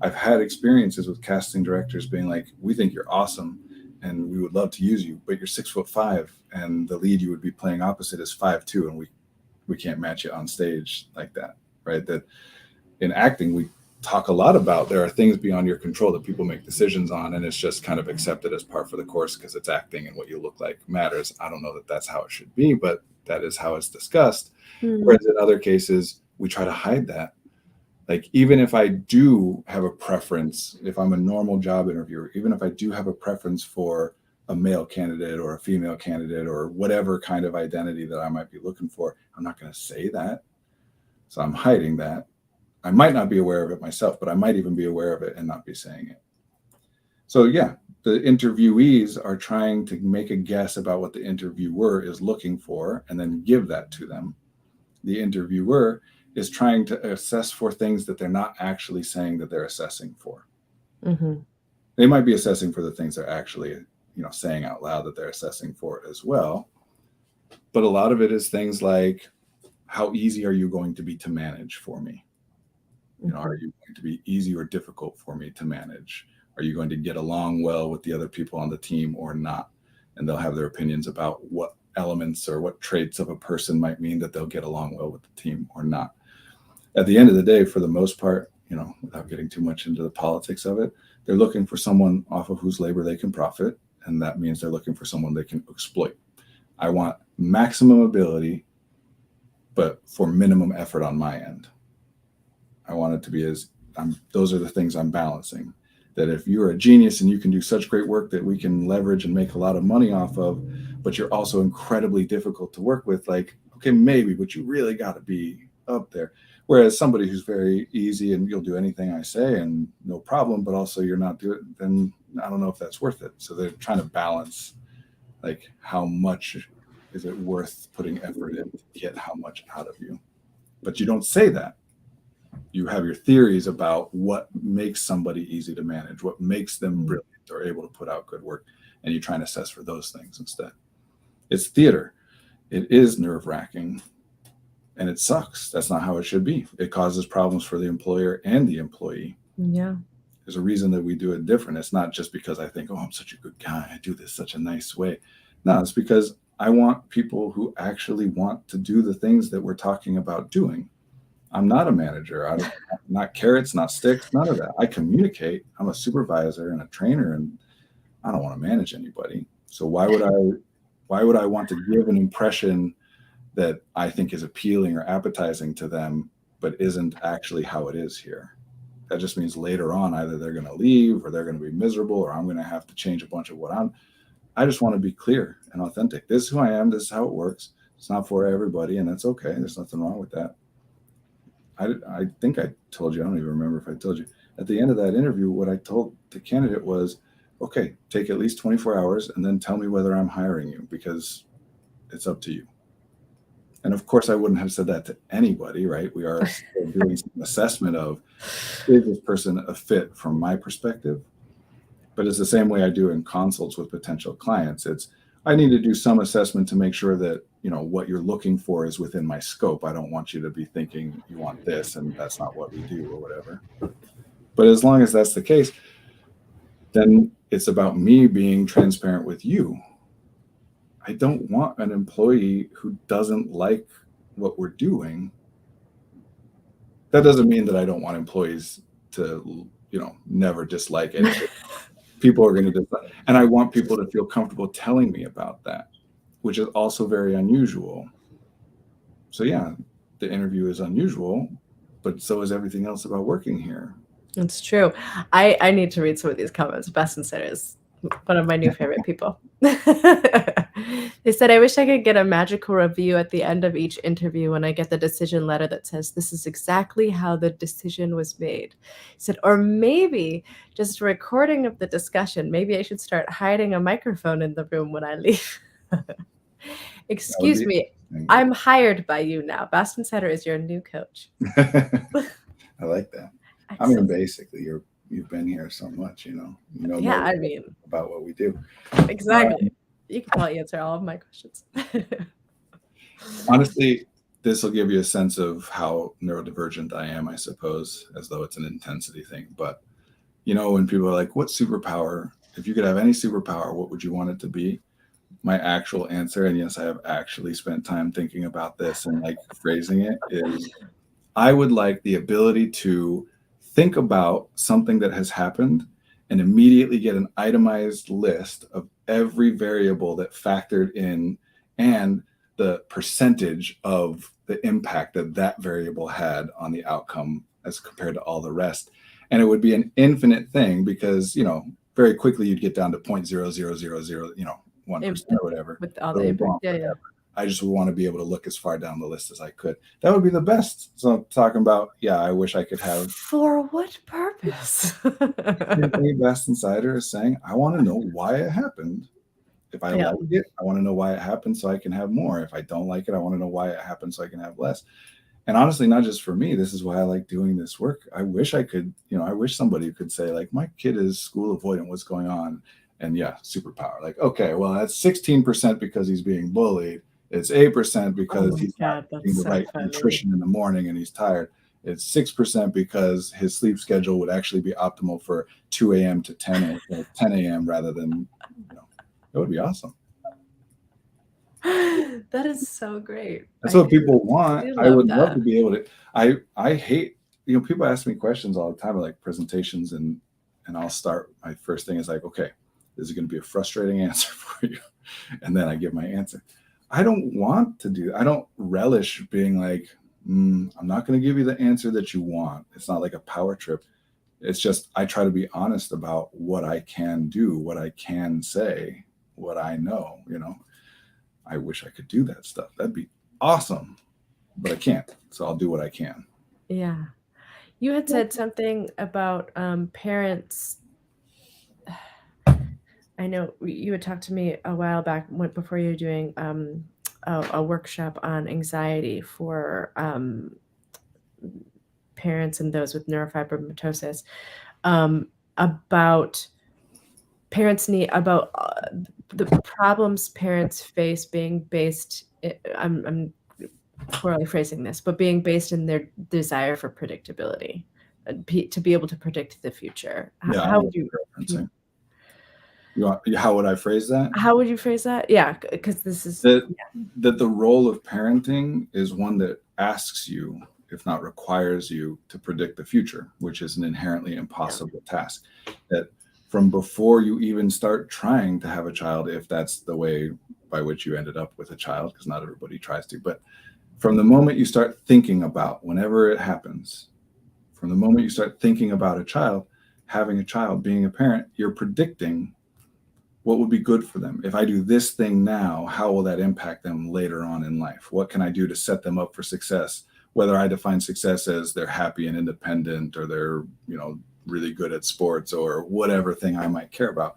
I've had experiences with casting directors being like, we think you're awesome and we would love to use you, but you're 6'5", and the lead you would be playing opposite is 5'2", and we can't match you on stage like that, right? That in acting, we talk a lot about there are things beyond your control that people make decisions on, and it's just kind of accepted as par for the course because it's acting and what you look like matters. I don't know that that's how it should be, but that is how it's discussed. Mm, Whereas in other cases, we try to hide that. Like, even if I do have a preference, if I'm a normal job interviewer, even if I do have a preference for a male candidate or a female candidate or whatever kind of identity that I might be looking for, I'm not going to say that. So I'm hiding that. I might not be aware of it myself, but I might even be aware of it and not be saying it. So yeah, the interviewees are trying to make a guess about what the interviewer is looking for and then give that to them. The interviewer is trying to assess for things that they're not actually saying that they're assessing for. mm-hmm. They might be assessing for the things they're actually, saying out loud that they're assessing for as well. But a lot of it is things like, how easy are you going to be to manage for me? Are you going to be easy or difficult for me to manage? Are you going to get along well with the other people on the team or not? And they'll have their opinions about what elements or what traits of a person might mean that they'll get along well with the team or not. At the end of the day, for the most part, without getting too much into the politics of it, they're looking for someone off of whose labor they can profit. And that means they're looking for someone they can exploit. I want maximum ability, but for minimum effort on my end. I want it to be those are the things I'm balancing. That if you're a genius and you can do such great work that we can leverage and make a lot of money off of, but you're also incredibly difficult to work with, like, okay, maybe, but you really got to be up there. Whereas somebody who's very easy and you'll do anything I say and no problem, but also you're not doing it, then I don't know if that's worth it. So they're trying to balance, like, how much is it worth putting effort in to get how much out of you. But you don't say that. You have your theories about what makes somebody easy to manage, what makes them brilliant or able to put out good work, and you try and assess for those things instead. It's theater. It is nerve-wracking, and it sucks. That's not how it should be. It causes problems for the employer and the employee. Yeah. There's a reason that we do it different. It's not just because I think, oh, I'm such a good guy, I do this such a nice way. No, it's because I want people who actually want to do the things that we're talking about doing. I'm not a manager. Not carrots, not sticks, none of that. I communicate. I'm a supervisor and a trainer, and I don't want to manage anybody. So why would I want to give an impression that I think is appealing or appetizing to them, but isn't actually how it is here? That just means later on, either they're going to leave or they're going to be miserable, or I'm going to have to change a bunch of what I just want to be clear and authentic. This is who I am. This is how it works. It's not for everybody, and that's okay. There's nothing wrong with that. I think I told you, I don't even remember if I told you, at the end of that interview, what I told the candidate was, okay, take at least 24 hours and then tell me whether I'm hiring you, because it's up to you. And of course, I wouldn't have said that to anybody, right? We are still doing some assessment of, is this person a fit from my perspective? But it's the same way I do in consults with potential clients. I need to do some assessment to make sure that, what you're looking for is within my scope. I don't want you to be thinking you want this and that's not what we do or whatever. But as long as that's the case, then it's about me being transparent with you. I don't want an employee who doesn't like what we're doing. That doesn't mean that I don't want employees to, never dislike anything. People are going to dislike. And I want people to feel comfortable telling me about that, which is also very unusual. So yeah, the interview is unusual, but so is everything else about working here. It's true. I need to read some of these comments. Baston is one of my new favorite people. They said, I wish I could get a magical review at the end of each interview when I get the decision letter that says, this is exactly how the decision was made. He said, or maybe just a recording of the discussion. Maybe I should start hiding a microphone in the room when I leave. That would Excuse be me, interesting. I'm hired by you now. Bast Insider is your new coach. I like that. I mean, Excellent. basically, you've been here so much, you know Yeah, most I mean, about what we do. exactly. You can probably answer all of my questions. Honestly, this will give you a sense of how neurodivergent I am, I suppose, as though it's an intensity thing. But when people are like, what superpower, if you could have any superpower, what would you want it to be? My actual answer, and yes, I have actually spent time thinking about this and like phrasing it, is I would like the ability to think about something that has happened and immediately get an itemized list of every variable that factored in and the percentage of the impact that that variable had on the outcome as compared to all the rest. And it would be an infinite thing because, very quickly you'd get down to 0.0000, 1% or whatever. With all But the it would go impact. on Yeah, yeah. forever. I just would want to be able to look as far down the list as I could. That would be the best. So I'm talking about, I wish I could have. For what purpose? A Best Insider is saying, I want to know why it happened. If I Yeah. like it, I want to know why it happened so I can have more. If I don't like it, I want to know why it happened so I can have less. And honestly, not just for me, this is why I like doing this work. I wish I could, I wish somebody could say, like, my kid is school avoidant, what's going on? And yeah, superpower. Like, okay, well, that's 16% because he's being bullied. It's 8% because Oh my he's not God, that's getting the so right funny. nutrition in the morning and he's tired. It's 6% because his sleep schedule would actually be optimal for 2 a.m. to 10 a.m. rather than, it would be awesome. That is so great. That's what people want. do I love would love that. to be able to. I hate, people ask me questions all the time, like presentations, and I'll start. My first thing is like, okay, this is going to be a frustrating answer for you, and then I give my answer. I don't want to do. I don't relish being like, I'm not going to give you the answer that you want. It's not like a power trip. It's just I try to be honest about what I can do, what I can say, what I know. I wish I could do that stuff. That'd be awesome, but I can't. So I'll do what I can. Yeah. You had said something about parents. I know you had talked to me a while back before you were doing a workshop on anxiety for parents and those with neurofibromatosis, about parents need about the problems parents face being based. I'm poorly phrasing this, but being based in their desire for predictability, to be able to predict the future. Yeah. How would you? How would I phrase that? How would you phrase that? Yeah, because this is that the role of parenting is one that asks you, if not requires you, to predict the future, which is an inherently impossible task. That from before you even start trying to have a child, if that's the way by which you ended up with a child, because not everybody tries to, but from the moment you start thinking about, whenever it happens, from the moment you start thinking about a child, having a child, being a parent, you're predicting what would be good for them. If I do this thing now, how will that impact them later on in life? What can I do to set them up for success? Whether I define success as they're happy and independent, or they're, really good at sports, or whatever thing I might care about.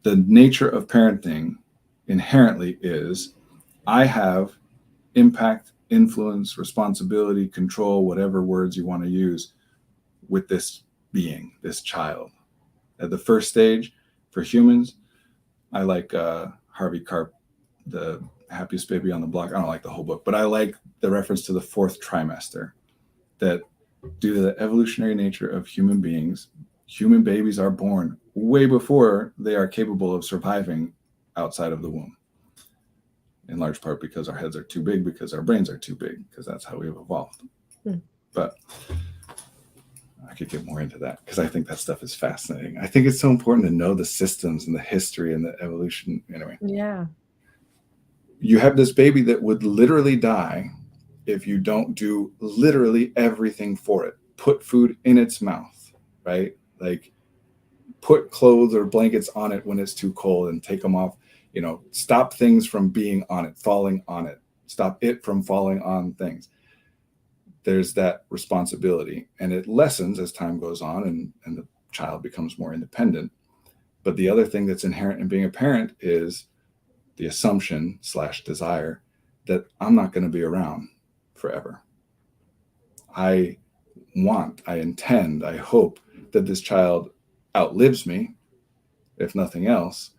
The nature of parenting inherently is I have impact, influence, responsibility, control, whatever words you want to use, with this being, this child. At the first stage, for humans, I like Harvey Karp, The Happiest Baby on the Block. I don't like the whole book, but I like the reference to the fourth trimester, that due to the evolutionary nature of human beings, human babies are born way before they are capable of surviving outside of the womb. In large part because our heads are too big, because our brains are too big, because that's how we've evolved. But I could get more into that because I think that stuff is fascinating. I think it's so important to know the systems and the history and the evolution. Anyway. Yeah. You have this baby that would literally die if you don't do literally everything for it. Put food in its mouth, right? Like put clothes or blankets on it when it's too cold and take them off. stop things from being on it, falling on it, stop it from falling on things. There's that responsibility, and it lessens as time goes on and the child becomes more independent. But the other thing that's inherent in being a parent is the assumption / desire that I'm not going to be around forever. I intend, I hope that this child outlives me, if nothing else,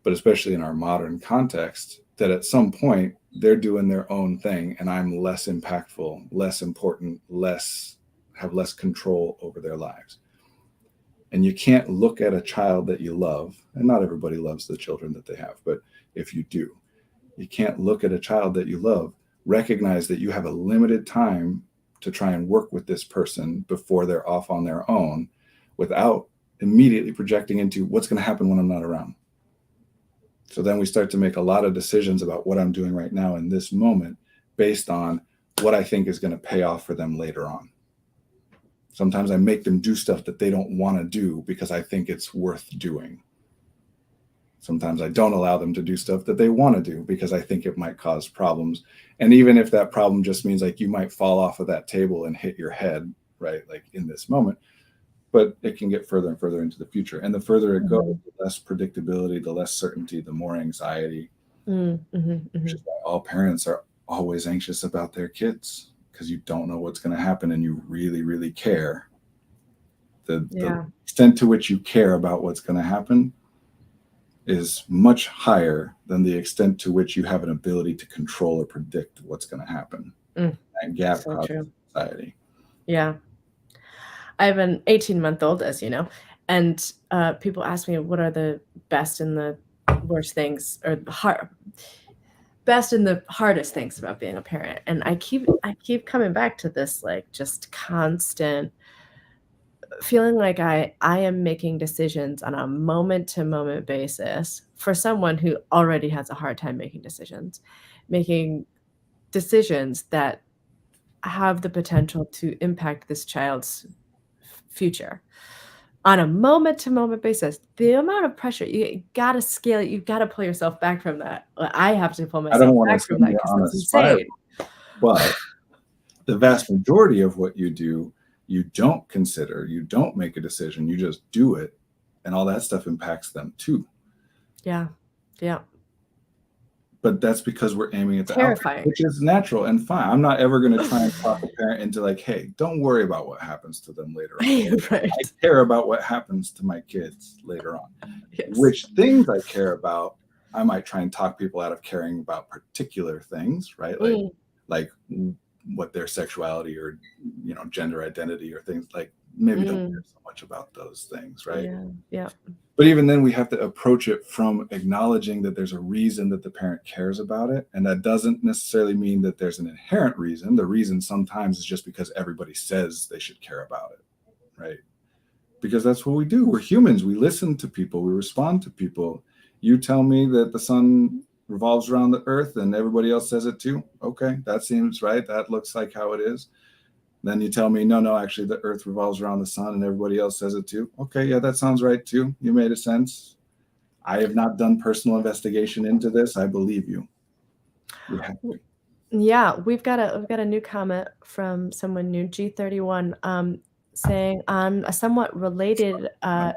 but especially in our modern context, that at some point they're doing their own thing and I'm less impactful, less important, have less control over their lives. And you can't look at a child that you love, and not everybody loves the children that they have, but if you do, you can't look at a child that you love, recognize that you have a limited time to try and work with this person before they're off on their own, without immediately projecting into what's going to happen when I'm not around. So then we start to make a lot of decisions about what I'm doing right now in this moment based on what I think is going to pay off for them later on. Sometimes I make them do stuff that they don't want to do because I think it's worth doing. Sometimes I don't allow them to do stuff that they want to do because I think it might cause problems. And even if that problem just means like you might fall off of that table and hit your head, right? Like in this moment, but it can get further and further into the future. And the further it goes, the less predictability, the less certainty, the more anxiety. Which is why all parents are always anxious about their kids, because you don't know what's going to happen and you really, really care. The extent to which you care about what's going to happen is much higher than the extent to which you have an ability to control or predict what's going to happen. That gap causes anxiety. Yeah. I have an 18-month-old, as you know, and people ask me what are the best and the worst things, or the best and the hardest things about being a parent. And I keep coming back to this, like, just constant feeling like I am making decisions on a moment-to-moment basis for someone who already has a hard time making decisions that have the potential to impact this child's future on a moment-to-moment basis. The amount of pressure, you gotta scale it, you've gotta pull yourself back from that. I have to pull myself back from that because that's insane. But the vast majority of what you do, you don't consider, you don't make a decision, you just do it, and all that stuff impacts them too. Yeah. But that's because we're aiming at the terrifying outcome, which is natural and fine. I'm not ever going to try and talk a parent into like, hey, don't worry about what happens to them later on. Right. I care about what happens to my kids later on. Yes. Which things I care about, I might try and talk people out of caring about particular things, right? Like what their sexuality or gender identity or things, like maybe don't care so much about those things, right? Yeah. But even then, we have to approach it from acknowledging that there's a reason that the parent cares about it. And that doesn't necessarily mean that there's an inherent reason. The reason sometimes is just because everybody says they should care about it, right? Because that's what we do. We're humans. We listen to people. We respond to people. You tell me that the sun revolves around the earth and everybody else says it too. Okay, that seems right. That looks like how it is. Then you tell me, no, actually the earth revolves around the sun and everybody else says it too. Okay, yeah, that sounds right too. You made a sense. I have not done personal investigation into this. I believe you. You have to. Yeah, we've got a new comment from someone new, G31, saying on a somewhat related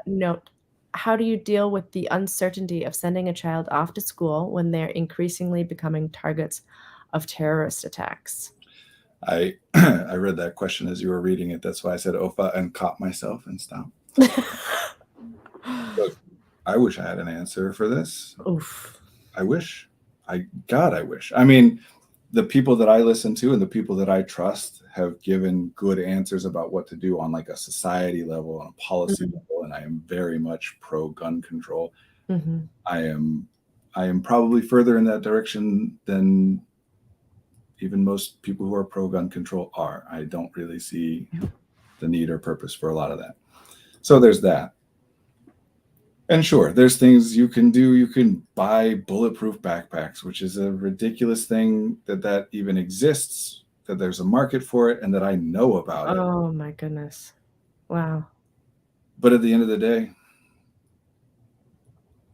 note, how do you deal with the uncertainty of sending a child off to school when they're increasingly becoming targets of terrorist attacks? I read that question as you were reading it. That's why I said OFA and caught myself and stopped. Look, I wish I had an answer for this. Oof. I wish. I wish. I mean, the people that I listen to and the people that I trust have given good answers about what to do on like a society level, on a policy level, and I am very much pro gun control. I am probably further in that direction than even most people who are pro-gun control are. I don't really see the need or purpose for a lot of that. So there's that. And sure, there's things you can do. You can buy bulletproof backpacks, which is a ridiculous thing that even exists, that there's a market for it, and that I know about it. Oh my goodness. Wow. But at the end of the day,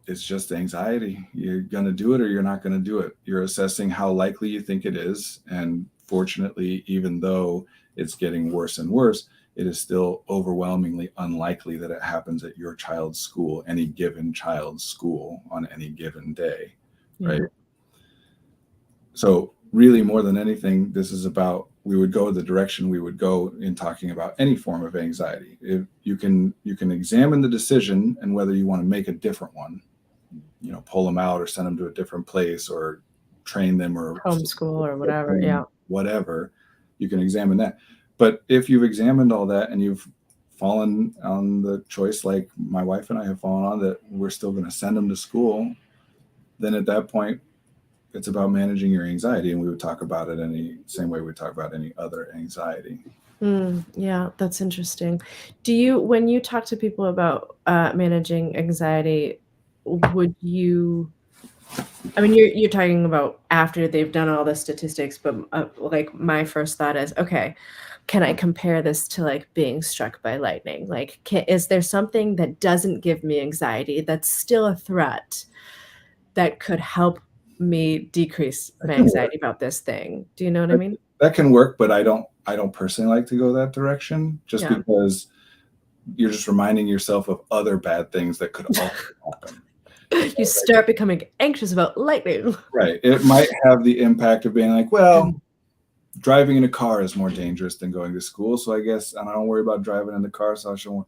it's just anxiety. You're going to do it or you're not going to do it. You're assessing how likely you think it is. And fortunately, even though it's getting worse and worse, it is still overwhelmingly unlikely that it happens at your child's school, any given child's school on any given day, right? So really, more than anything, this is about, we would go the direction we would go in talking about any form of anxiety. If you can examine the decision and whether you want to make a different one, pull them out or send them to a different place or train them or homeschool or whatever. Yeah. Whatever, you can examine that. But if you've examined all that and you've fallen on the choice, like my wife and I have fallen on, that we're still going to send them to school, then at that point, it's about managing your anxiety. And we would talk about it any same way we talk about any other anxiety. Yeah, that's interesting. When you talk to people about managing anxiety, you're talking about after they've done all the statistics, but like my first thought is, okay, can I compare this to like being struck by lightning? Like, is there something that doesn't give me anxiety that's still a threat that could help me decrease my anxiety about this thing? Do you know what I mean? That can work, but I don't personally like to go that direction, just because you're just reminding yourself of other bad things that could also happen. You start becoming anxious about lightning. Right. It might have the impact of being like, well, driving in a car is more dangerous than going to school. So I guess, and I don't worry about driving in the car. So I shouldn't.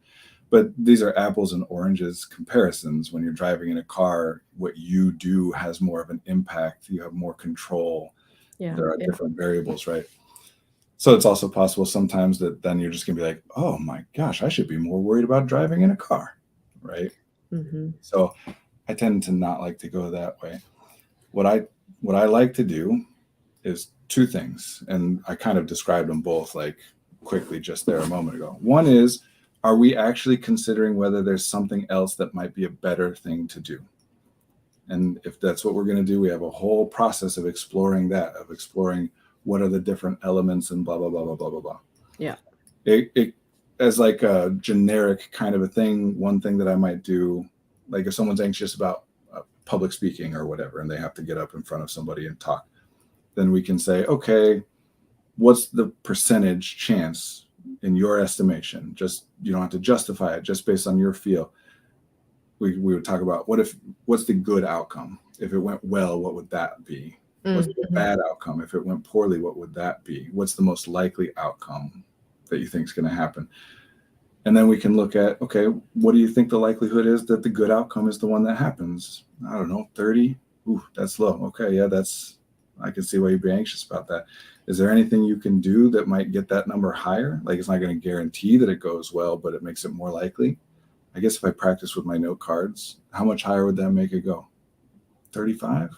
But these are apples and oranges comparisons. When you're driving in a car, what you do has more of an impact. You have more control. Yeah. There are different variables, right? So it's also possible sometimes that then you're just going to be like, oh my gosh, I should be more worried about driving in a car, right? So I tend to not like to go that way. What I like to do is two things, and I kind of described them both like quickly just there a moment ago. One is, are we actually considering whether there's something else that might be a better thing to do? And if that's what we're going to do, we have a whole process of exploring what are the different elements and blah, blah, blah, blah, blah, blah, blah. Yeah. It as like a generic kind of a thing, one thing that I might do, like if someone's anxious about public speaking or whatever, and they have to get up in front of somebody and talk, then we can say, okay, what's the percentage chance in your estimation? Just, you don't have to justify it, just based on your feel. We would talk about what's the good outcome? If it went well, what would that be? What's the bad outcome? If it went poorly, what would that be? What's the most likely outcome that you think is going to happen? And then we can look at, okay, what do you think the likelihood is that the good outcome is the one that happens? I don't know, 30? Ooh, that's low. Okay, yeah, I can see why you'd be anxious about that. Is there anything you can do that might get that number higher? Like, it's not going to guarantee that it goes well, but it makes it more likely. I guess if I practice with my note cards, how much higher would that make it go? 35?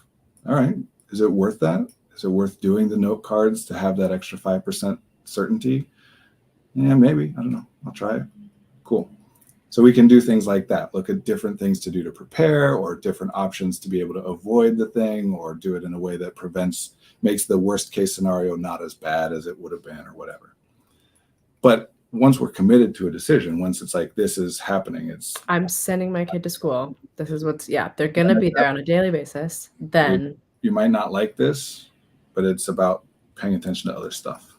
All right. Is it worth that? Is it worth doing the note cards to have that extra 5% certainty? Yeah, maybe. I don't know. I'll try it. Cool. So we can do things like that. Look at different things to do to prepare, or different options to be able to avoid the thing, or do it in a way that makes the worst case scenario not as bad as it would have been, or whatever. But once we're committed to a decision, once it's like, this is happening, I'm sending my kid to school. This is they're going to be there on a daily basis. Then you might not like this, but it's about paying attention to other stuff.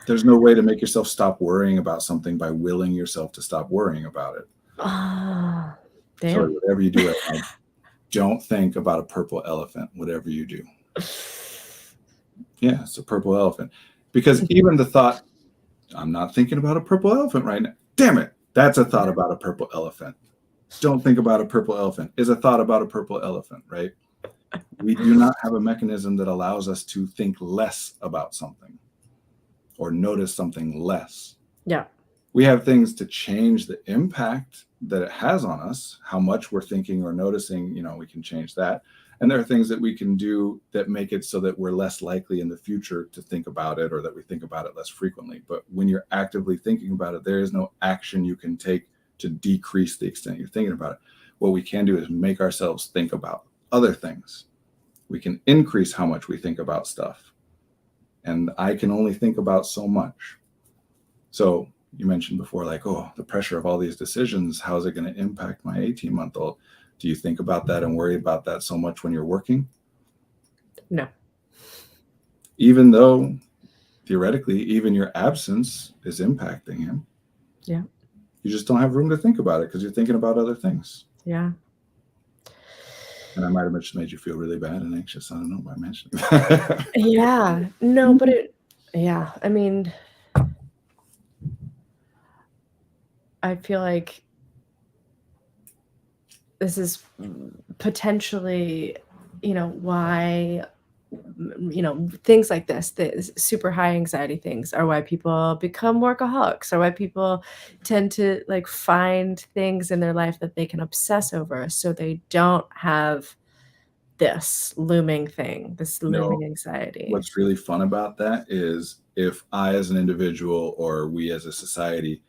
There's no way to make yourself stop worrying about something by willing yourself to stop worrying about it. Damn. So whatever you do right now, don't think about a purple elephant, whatever you do. Yeah, it's a purple elephant. Because even the thought, I'm not thinking about a purple elephant right now. Damn it. That's a thought about a purple elephant. Don't think about a purple elephant is a thought about a purple elephant, right? We do not have a mechanism that allows us to think less about something or notice something less. Yeah. We have things to change the impact that it has on us, how much we're thinking or noticing, we can change that. And there are things that we can do that make it so that we're less likely in the future to think about it, or that we think about it less frequently. But when you're actively thinking about it, there is no action you can take to decrease the extent you're thinking about it. What we can do is make ourselves think about other things. We can increase how much we think about stuff. And I can only think about so much. So you mentioned before, like, oh, the pressure of all these decisions, how's it going to impact my 18-month-old? Do you think about that and worry about that so much when you're working? No. Even though theoretically, even your absence is impacting him. Yeah. You just don't have room to think about it because you're thinking about other things. Yeah. And I might have just made you feel really bad and anxious. I don't know by mentioning that. Yeah. No, but yeah. I mean, I feel like this is potentially, why, things like this, the super high anxiety things are why people become workaholics, or why people tend to like find things in their life that they can obsess over so they don't have this looming thing, this looming anxiety. What's really fun about that is if I, as an individual, or we as a society,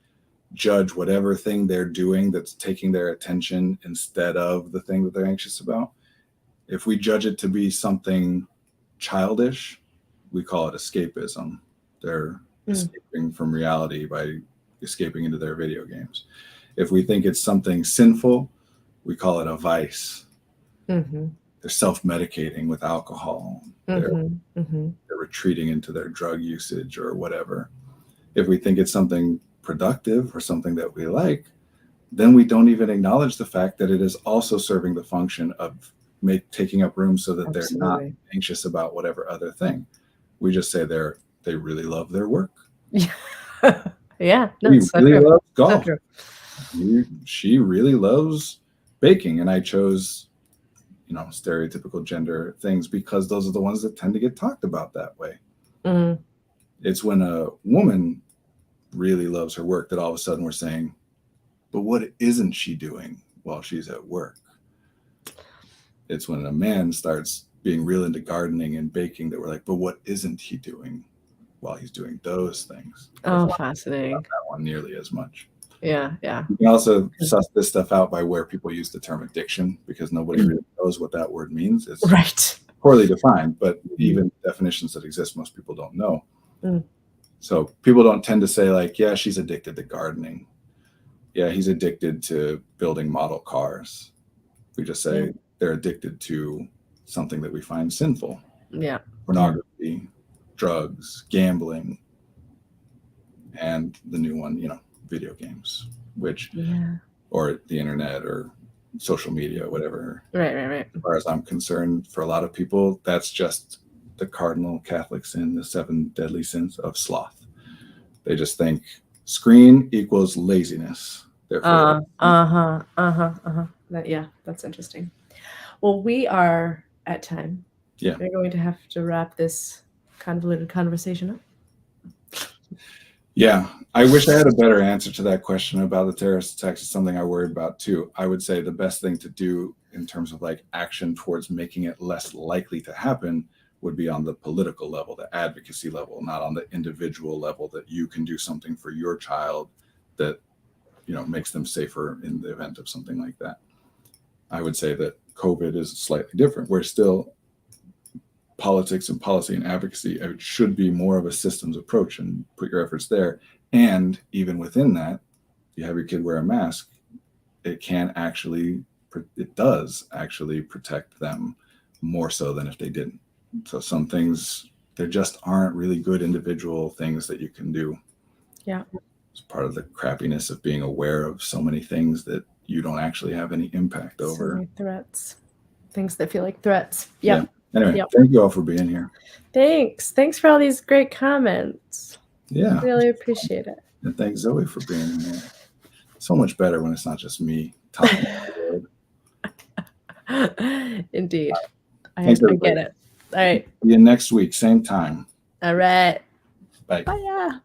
judge whatever thing they're doing that's taking their attention instead of the thing that they're anxious about, if we judge it to be something childish, we call it escapism. They're escaping from reality by escaping into their video games. If we think it's something sinful, we call it a vice. Mm-hmm. They're self-medicating with alcohol. Mm-hmm. They're retreating into their drug usage or whatever. If we think it's something productive or something that we like, then we don't even acknowledge the fact that it is also serving the function of taking up room so that Absolutely. they're not anxious about whatever other thing. We just say they really love their work. Yeah. No, She really loves golf. So She really loves baking. And I chose, stereotypical gender things because those are the ones that tend to get talked about that way. Mm-hmm. It's when a woman really loves her work that all of a sudden we're saying, but what isn't she doing while she's at work? It's when a man starts being real into gardening and baking that we're like, but what isn't he doing while he's doing those things? Oh, fascinating. Not that one nearly as much. Yeah. You can also suss this stuff out by where people use the term addiction, because nobody really knows what that word means. It's right. Poorly defined, but even definitions that exist, most people don't know. Mm. So people don't tend to say like, yeah, she's addicted to gardening. Yeah, he's addicted to building model cars. We just say they're addicted to something that we find sinful. Yeah. Pornography, drugs, gambling, and the new one, video games, or the internet or social media, whatever. Right. As far as I'm concerned, for a lot of people, that's just the cardinal Catholic sin, the 7 deadly sins of sloth. They just think screen equals laziness. Therefore, that's interesting. Well, we are at time. Yeah. We're going to have to wrap this convoluted conversation up. Yeah, I wish I had a better answer to that question about the terrorist attacks. It's something I worried about too. I would say the best thing to do in terms of like action towards making it less likely to happen would be on the political level, the advocacy level, not on the individual level, that you can do something for your child that, makes them safer in the event of something like that. I would say that COVID is slightly different. We're still politics and policy and advocacy. It should be more of a systems approach and put your efforts there. And even within that, you have your kid wear a mask. It does actually protect them more so than if they didn't. So some things, there just aren't really good individual things that you can do. Yeah. It's part of the crappiness of being aware of so many things that you don't actually have any impact over. So many threats, things that feel like threats. Yep. Yeah. Anyway, Thank you all for being here. Thanks for all these great comments. Yeah. Really appreciate it. And thanks, Zoe, for being here. So much better when it's not just me talking to the world. Indeed. I get it. All right. See you next week, same time. All right. Bye. Bye.